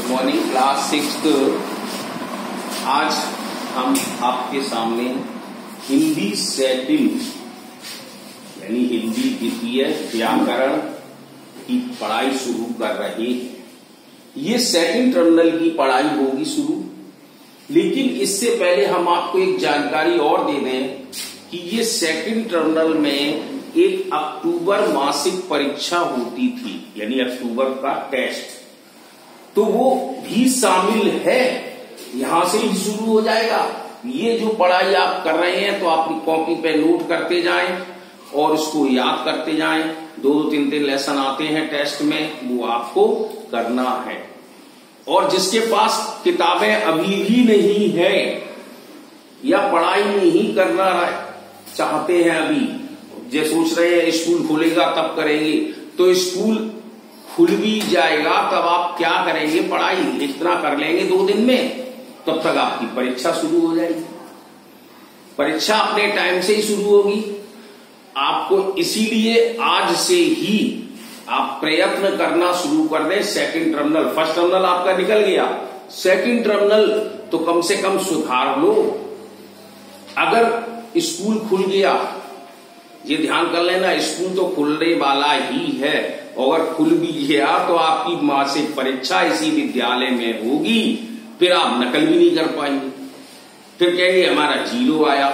Good morning class 6। आज हम आपके सामने हिंदी सेकंड यानी हिंदी द्वितीय व्याकरण की पढ़ाई शुरू कर रहे हैं। ये सेकंड टर्मिनल की पढ़ाई होगी शुरू, लेकिन इससे पहले हम आपको एक जानकारी और दे दें कि ये सेकंड टर्मिनल में एक अक्टूबर मासिक परीक्षा होती थी, यानी अक्टूबर का टेस्ट, तो वो भी शामिल है। यहां से ही शुरू हो जाएगा। ये जो पढ़ाई आप कर रहे हैं तो अपनी कॉपी पे नोट करते जाएं और इसको याद करते जाएं। दो तीन लेसन आते हैं टेस्ट में, वो आपको करना है। और जिसके पास किताबें अभी भी नहीं है या पढ़ाई नहीं करना चाहते हैं, अभी जो सोच रहे हैं स्कूल खुलेगा तब करेंगे, तो स्कूल खुल भी जाएगा तब आप क्या करेंगे, पढ़ाई इतना कर लेंगे 2 दिन में, तब तक आपकी परीक्षा शुरू हो जाएगी। परीक्षा अपने टाइम से ही शुरू होगी। आपको इसीलिए आज से ही आप प्रयत्न करना शुरू कर दें। सेकंड टर्मिनल, फर्स्ट टर्मिनल आपका निकल गया, सेकंड टर्मिनल तो कम से कम सुधार लो। अगर स्कूल खुल गया, ये ध्यान कर लेना, स्कूल तो खुलने वाला ही है, अगर खुल भी गया तो आपकी मासिक परीक्षा इसी विद्यालय में होगी, फिर आप नकल भी नहीं कर पाएंगे, फिर कहेंगे हमारा 0 आया।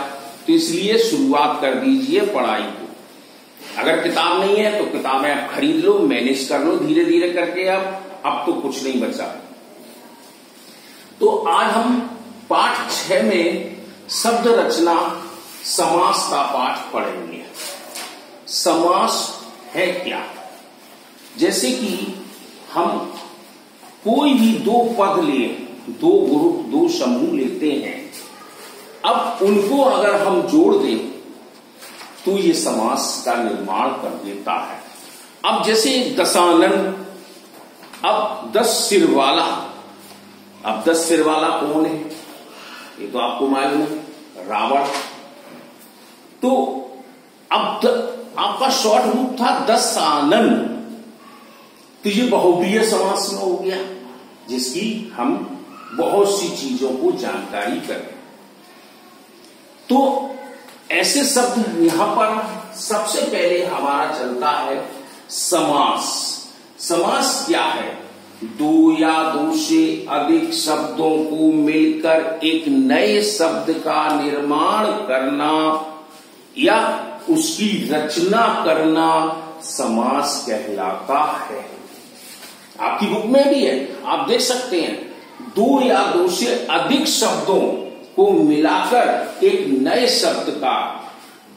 तो इसलिए शुरुआत कर दीजिए पढ़ाई को। अगर किताब नहीं है तो किताबें आप खरीद लो, मैनेज कर लो धीरे धीरे करके। अब तो कुछ नहीं बचा। तो आज हम पाठ 6 में शब्द रचना समास का पाठ पढ़ेंगे। समास है क्या? जैसे कि हम कोई भी 2 पद ले, 2 ग्रुप, 2 समूह लेते हैं, अब उनको अगर हम जोड़ दें तो ये समास का निर्माण कर देता है। अब जैसे दशानन, अब 10 सिर वाला। अब 10 सिर वाला कौन है ये तो आपको मालूम है, रावण। तो अब आपका शॉर्ट रूप था दशानन, तो ये बहुव्रीहि समास में हो गया, जिसकी हम बहुत सी चीजों को जानकारी करें। तो ऐसे शब्द यहां पर सबसे पहले हमारा चलता है समास। समास क्या है? 2 या 2 से अधिक शब्दों को मिलकर एक नए शब्द का निर्माण करना या उसकी रचना करना समास कहलाता है। आपकी बुक में भी है, आप देख सकते हैं, 2 या 2 से अधिक शब्दों को मिलाकर एक नए शब्द का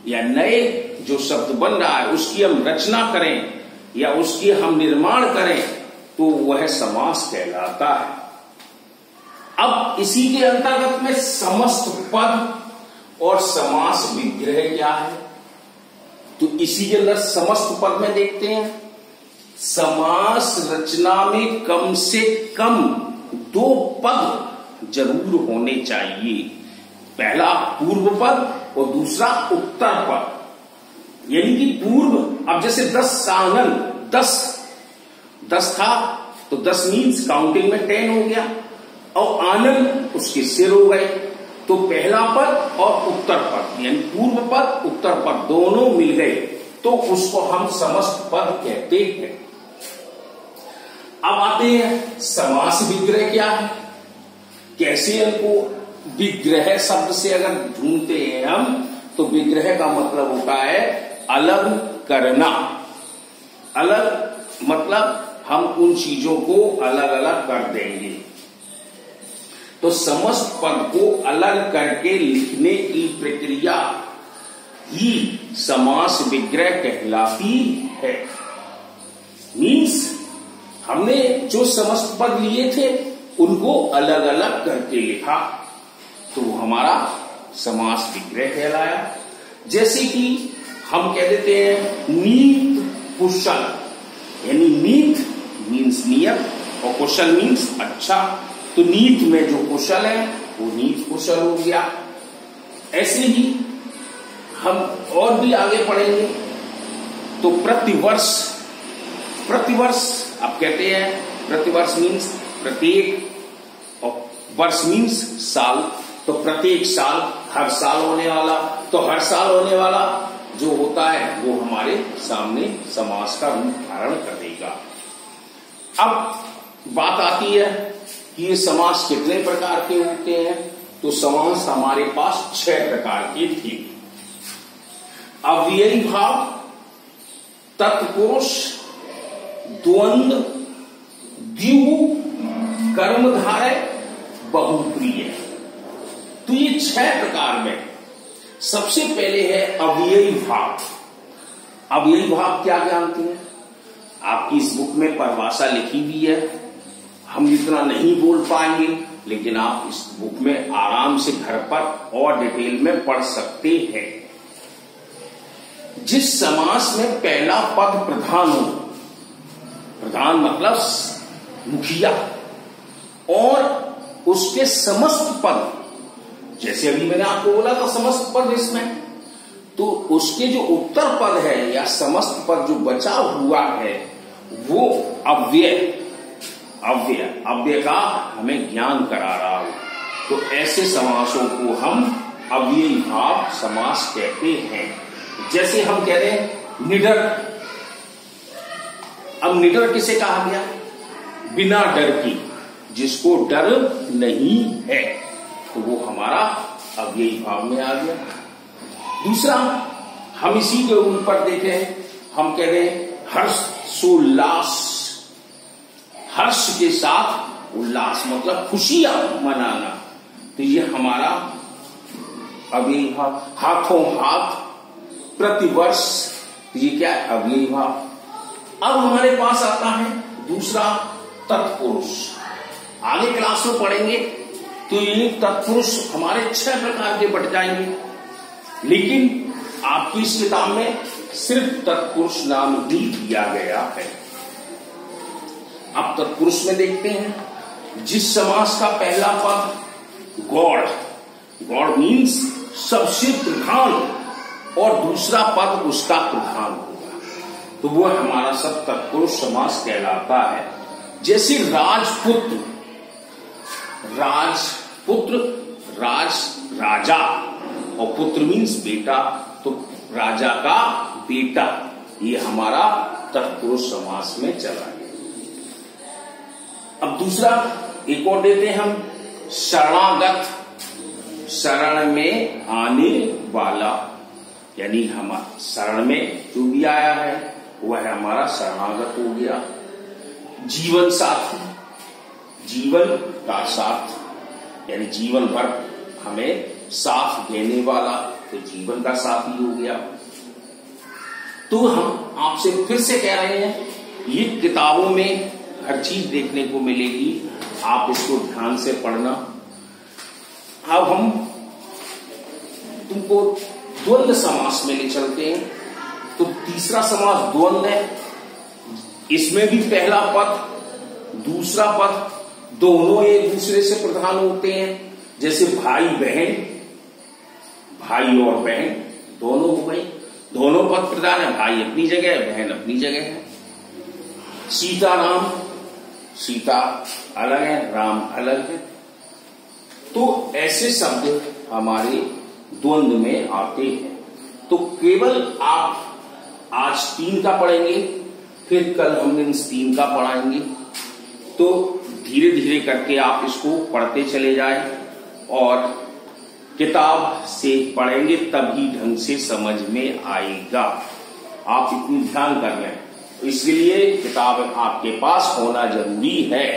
या नए जो शब्द बन रहा है उसकी हम रचना करें या उसकी हम निर्माण करें तो वह समास कहलाता है। अब इसी के अंतर्गत में समस्त पद और समास विग्रह क्या है, तो इसी के अंदर समस्त पद में देखते हैं। समास रचना में कम से कम 2 पद जरूर होने चाहिए। पहला पूर्व पद और दूसरा उत्तर पद, यानी कि पूर्व। अब जैसे 10 सानन, 10 था तो 10 मीन्स काउंटिंग में 10 हो गया, और आनंद उसके सिर हो गए। तो पहला पद और उत्तर पद यानी पूर्व पद उत्तर पद दोनों मिल गए तो उसको हम समस्त पद कहते हैं। अब आते हैं समास विग्रह क्या है, कैसे इनको विग्रह शब्द से अगर ढूंढते हैं हम, तो विग्रह का मतलब होता है अलग करना। अलग मतलब हम उन चीजों को अलग अलग कर देंगे। तो समस्त पद को अलग करके लिखने की प्रक्रिया ही समास विग्रह कहलाती है। मीन्स हमने जो समस्त पद लिए थे उनको अलग अलग करके लिखा तो वो हमारा समास विग्रह कहलाया। जैसे कि हम कह देते हैं नीत कुशल, यानी नीत मीन्स नियत और कुशल मीन्स अच्छा, तो नीत में जो कुशल है वो नीत कुशल हो गया। ऐसे ही हम और भी आगे पढ़ेंगे। तो प्रतिवर्ष, प्रतिवर्ष आप कहते हैं प्रतिवर्ष मीन्स प्रत्येक, और वर्ष मीन्स साल, तो प्रत्येक साल, हर साल होने वाला, तो हर साल होने वाला जो होता है वो हमारे सामने समास का रूप धारण करेगा। अब बात आती है कि ये समास कितने प्रकार के होते हैं, तो समास हमारे पास 6 प्रकार के थे। अव्ययी भाव, तत्पुरुष, द्वंद्व, द्यू, कर्मधारय, बहुप्रिय। तो ये 6 प्रकार में सबसे पहले है अव्ययी भाव। अव्ययी भाव क्या जानते हैं? आपकी इस बुक में परिभाषा लिखी हुई है, हम इतना नहीं बोल पाएंगे, लेकिन आप इस बुक में आराम से घर पर और डिटेल में पढ़ सकते हैं। जिस समास में पहला पद प्रधान हो, प्रधान मतलब मुखिया, और उसके समस्त पद, जैसे अभी मैंने आपको बोला था समस्त पद इसमें, तो उसके जो उत्तर पद है या समस्त पद जो बचा हुआ है वो अव्यय, अव्यय का हमें ज्ञान करा रहा हो, तो ऐसे समासों को हम अव्ययी भाव समास कहते हैं। जैसे हम कह रहे हैं निडर। अब निडर किसे कहा गया? बिना डर की, जिसको डर नहीं है, तो वो हमारा अव्ययी भाव में आ गया। दूसरा, हम इसी के ऊपर देखें, हम कह रहे हैं हर्षोल्लास। हर्ष के साथ उल्लास मतलब खुशियां मनाना, तो ये हमारा अव्ययी भाव। हाथों हाथ, प्रतिवर्ष, ये क्या है? अव्ययी भाव। अब हमारे पास आता है दूसरा तत्पुरुष। आगे क्लास में पढ़ेंगे तो ये तत्पुरुष हमारे 6 प्रकार के बट जाएंगे, लेकिन आपकी इस किताब में सिर्फ तत्पुरुष नाम ही दिया गया है। अब तत्पुरुष में देखते हैं, जिस समास का पहला पद गॉड, गॉड मीन्स सबसे प्रधान, और दूसरा पद उसका प्रधान होगा, तो वो हमारा सब तत्पुरुष समास कहलाता है। जैसे राजपुत्र, राजपुत्र, राज राजा, और पुत्र मीन्स बेटा, तो राजा का बेटा, ये हमारा तत्पुरुष समास में चला गया। अब दूसरा एक और देते हैं हम, शरणागत, शरण में आने वाला, यानी हम शरण में जो भी आया है वह हमारा शरणागत हो गया। जीवन साथी, जीवन का साथ, यानी जीवन भर हमें साथ देने वाला, तो जीवन का साथी हो गया। तो हम आपसे फिर से कह रहे हैं, ये किताबों में हर चीज देखने को मिलेगी, आप इसको ध्यान से पढ़ना। अब हम तुमको द्वंद्व समास में ले चलते हैं। तो तीसरा समास द्वंद्व है। इसमें भी पहला पद, दूसरा पद दोनों एक दूसरे से प्रधान होते हैं। जैसे भाई बहन, भाई और बहन दोनों हो गई, दोनों पद प्रधान है, भाई अपनी जगह है, बहन अपनी जगह है। सीता राम, सीता अलग है, राम अलग है। तो ऐसे शब्द हमारे द्वंद्व में आते हैं। तो केवल आप आज 3 का पढ़ेंगे, फिर कल हम इन 3 का पढ़ाएंगे। तो धीरे धीरे करके आप इसको पढ़ते चले जाएं, और किताब से पढ़ेंगे तभी ढंग से समझ में आएगा। आप इतनी ध्यान कर लें, इसलिए किताब आपके पास होना जरूरी है।